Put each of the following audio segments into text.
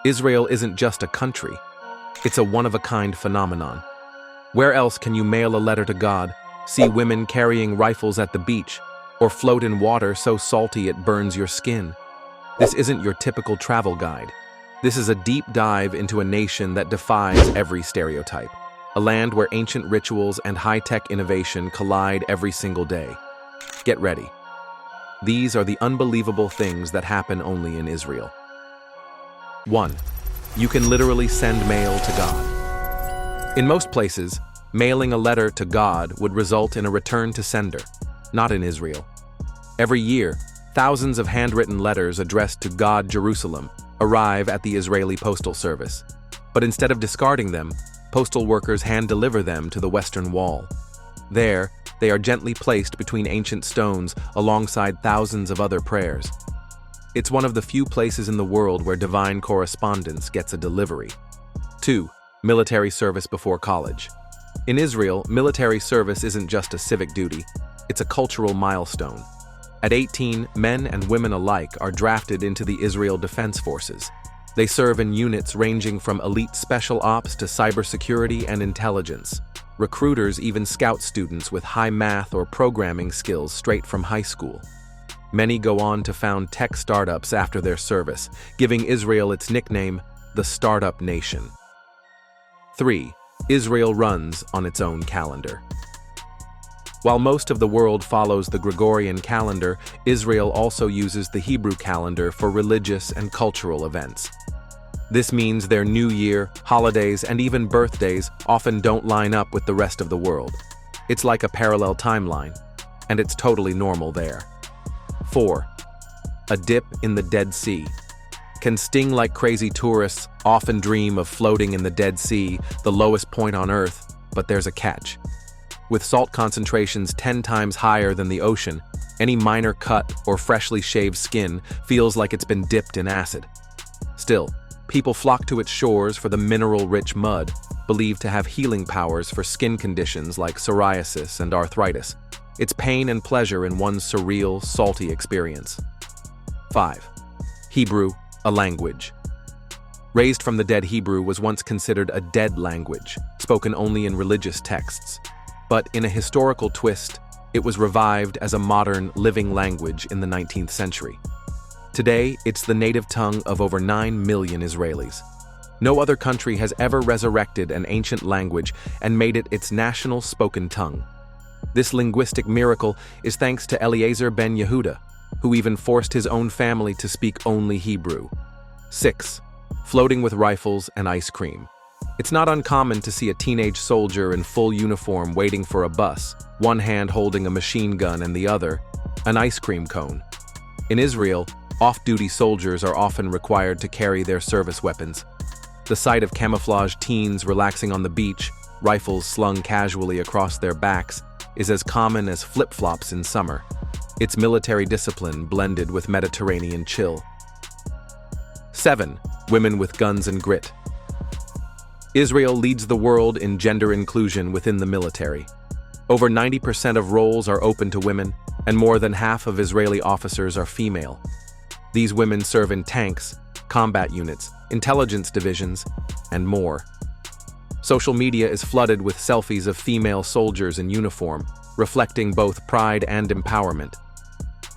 Israel isn't just a country, it's a one-of-a-kind phenomenon. Where else can you mail a letter to God, see women carrying rifles at the beach, or float in water so salty it burns your skin? This isn't your typical travel guide. This is a deep dive into a nation that defies every stereotype, a land where ancient rituals and high-tech innovation collide every single day. Get ready. These are the unbelievable things that happen only in Israel. 1. You can literally send mail to God. In most places, mailing a letter to God would result in a return to sender, not in Israel. Every year, thousands of handwritten letters addressed to God Jerusalem arrive at the Israeli Postal Service. But instead of discarding them, postal workers hand-deliver them to the Western Wall. There, they are gently placed between ancient stones alongside thousands of other prayers. It's one of the few places in the world where divine correspondence gets a delivery. 2. Military service before college. In Israel, military service isn't just a civic duty, it's a cultural milestone. At 18, men and women alike are drafted into the Israel Defense Forces. They serve in units ranging from elite special ops to cybersecurity and intelligence. Recruiters even scout students with high math or programming skills straight from high school. Many go on to found tech startups after their service, giving Israel its nickname, the Startup Nation. 3. Israel runs on its own calendar. While most of the world follows the Gregorian calendar, Israel also uses the Hebrew calendar for religious and cultural events. This means their New Year, holidays, and even birthdays often don't line up with the rest of the world. It's like a parallel timeline, and it's totally normal there. 4. A dip in the Dead Sea. Can sting like crazy tourists often dream of floating in the Dead Sea, the lowest point on Earth, but there's a catch. With salt concentrations 10 times higher than the ocean, any minor cut or freshly shaved skin feels like it's been dipped in acid. Still, people flock to its shores for the mineral-rich mud, believed to have healing powers for skin conditions like psoriasis and arthritis. It's pain and pleasure in one surreal, salty experience. 5. Hebrew, a language. Raised from the dead, Hebrew was once considered a dead language, spoken only in religious texts. But in a historical twist, it was revived as a modern, living language in the 19th century. Today, it's the native tongue of over 9 million Israelis. No other country has ever resurrected an ancient language and made it its national spoken tongue. This linguistic miracle is thanks to Eliezer ben Yehuda, who even forced his own family to speak only Hebrew. 6. Floating with rifles and ice cream. It's not uncommon to see a teenage soldier in full uniform waiting for a bus, one hand holding a machine gun and the other, an ice cream cone. In Israel, off-duty soldiers are often required to carry their service weapons. The sight of camouflaged teens relaxing on the beach, rifles slung casually across their backs, is as common as flip-flops in summer. It's military discipline blended with Mediterranean chill. 7. Women with guns and grit. Israel leads the world in gender inclusion within the military. Over 90% of roles are open to women, and more than half of Israeli officers are female. These women serve in tanks, combat units, intelligence divisions, and more. Social media is flooded with selfies of female soldiers in uniform, reflecting both pride and empowerment.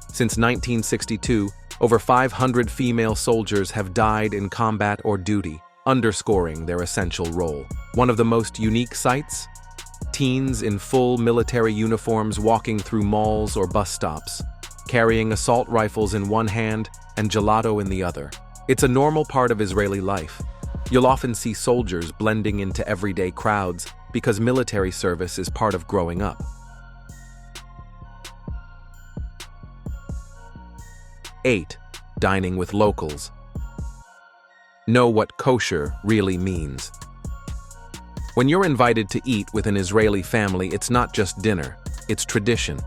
Since 1962, over 500 female soldiers have died in combat or duty, underscoring their essential role. One of the most unique sights? Teens in full military uniforms walking through malls or bus stops, carrying assault rifles in one hand and gelato in the other. It's a normal part of Israeli life. You'll often see soldiers blending into everyday crowds because military service is part of growing up. 8. Dining with locals. Know what kosher really means. When you're invited to eat with an Israeli family, it's not just dinner, it's tradition.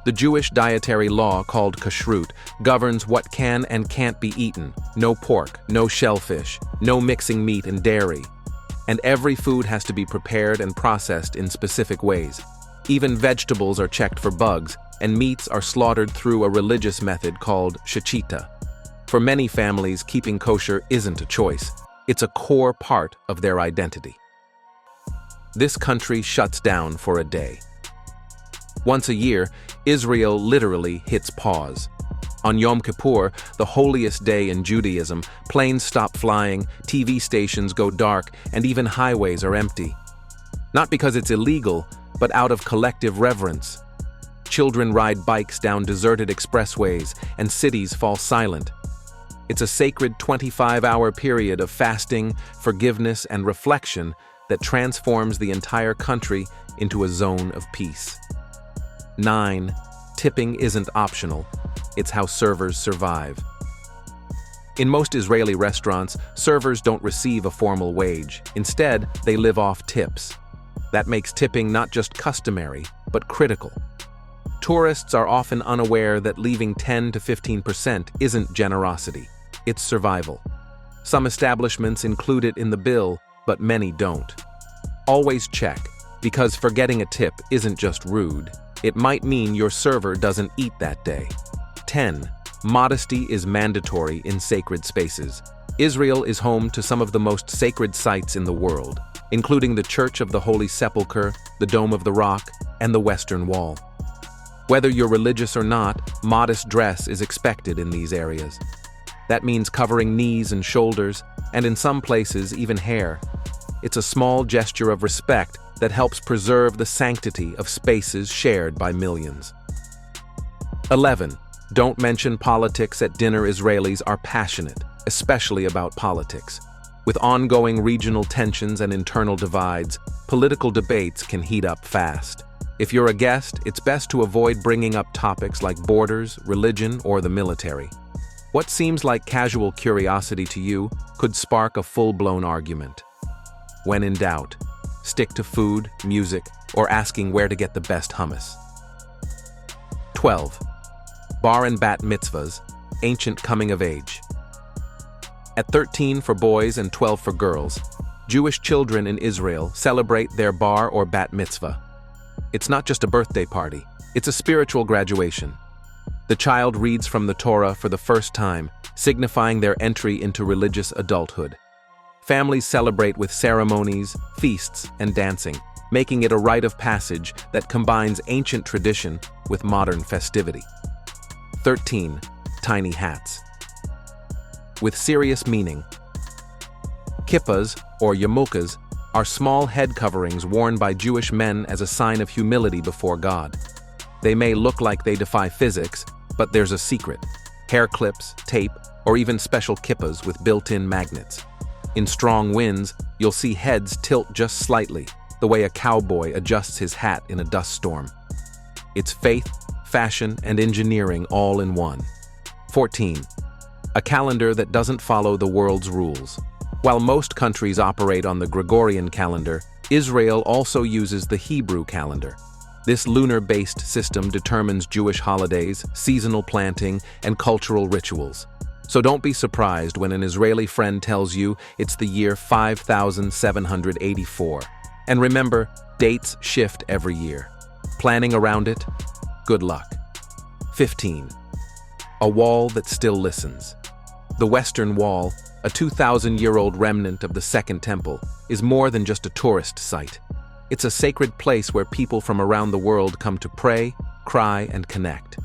The Jewish dietary law, called kashrut, governs what can and can't be eaten. No pork, no shellfish, no mixing meat and dairy. And every food has to be prepared and processed in specific ways. Even vegetables are checked for bugs, and meats are slaughtered through a religious method called shechita. For many families, keeping kosher isn't a choice. It's a core part of their identity. This country shuts down for a day. Once a year, Israel literally hits pause. On Yom Kippur, the holiest day in Judaism, planes stop flying, TV stations go dark, and even highways are empty. Not because it's illegal, but out of collective reverence. Children ride bikes down deserted expressways, and cities fall silent. It's a sacred 25-hour period of fasting, forgiveness, and reflection that transforms the entire country into a zone of peace. 9. Tipping isn't optional. It's how servers survive. In most Israeli restaurants, servers don't receive a formal wage. Instead, they live off tips. That makes tipping not just customary, but critical. Tourists are often unaware that leaving 10 to 15% isn't generosity, it's survival. Some establishments include it in the bill, but many don't. Always check, because forgetting a tip isn't just rude. It might mean your server doesn't eat that day. 10. Modesty is mandatory in sacred spaces. Israel is home to some of the most sacred sites in the world, including the Church of the Holy Sepulchre, the Dome of the Rock, and the Western Wall. Whether you're religious or not, modest dress is expected in these areas. That means covering knees and shoulders, and in some places, even hair. It's a small gesture of respect that helps preserve the sanctity of spaces shared by millions. 11. Don't mention politics at dinner. Israelis are passionate, especially about politics. With ongoing regional tensions and internal divides, political debates can heat up fast. If you're a guest, it's best to avoid bringing up topics like borders, religion, or the military. What seems like casual curiosity to you could spark a full-blown argument. When in doubt, stick to food, music, or asking where to get the best hummus. 12. Bar and bat mitzvahs, ancient coming of age. At 13 for boys and 12 for girls, Jewish children in Israel celebrate their bar or bat mitzvah. It's not just a birthday party, it's a spiritual graduation. The child reads from the Torah for the first time, signifying their entry into religious adulthood. Families celebrate with ceremonies, feasts, and dancing, making it a rite of passage that combines ancient tradition with modern festivity. 13. Tiny hats. With serious meaning. Kippahs, or yarmulkes, are small head coverings worn by Jewish men as a sign of humility before God. They may look like they defy physics, but there's a secret: hair clips, tape, or even special kippahs with built-in magnets. In strong winds, you'll see heads tilt just slightly, the way a cowboy adjusts his hat in a dust storm. It's faith, fashion, and engineering all in one. 14. A calendar that doesn't follow the world's rules. While most countries operate on the Gregorian calendar, Israel also uses the Hebrew calendar. This lunar-based system determines Jewish holidays, seasonal planting, and cultural rituals. So don't be surprised when an Israeli friend tells you it's the year 5784. And remember, dates shift every year. Planning around it? Good luck. 15. A wall that still listens. The Western Wall, a 2,000-year-old remnant of the Second Temple, is more than just a tourist site. It's a sacred place where people from around the world come to pray, cry, and connect.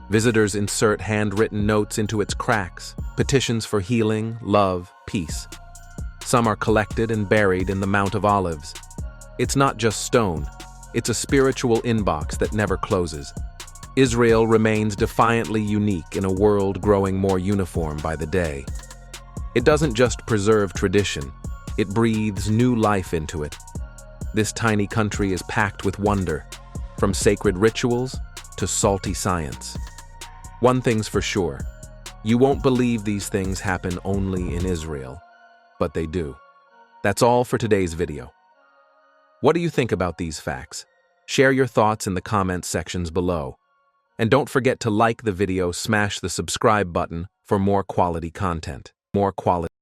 Visitors insert handwritten notes into its cracks, petitions for healing, love, peace. Some are collected and buried in the Mount of Olives. It's not just stone, it's a spiritual inbox that never closes. Israel remains defiantly unique in a world growing more uniform by the day. It doesn't just preserve tradition, it breathes new life into it. This tiny country is packed with wonder, from sacred rituals to salty science. One thing's for sure, you won't believe these things happen only in Israel, but they do. That's all for today's video. What do you think about these facts? Share your thoughts in the comments sections below. And don't forget to like the video, smash the subscribe button for more quality content.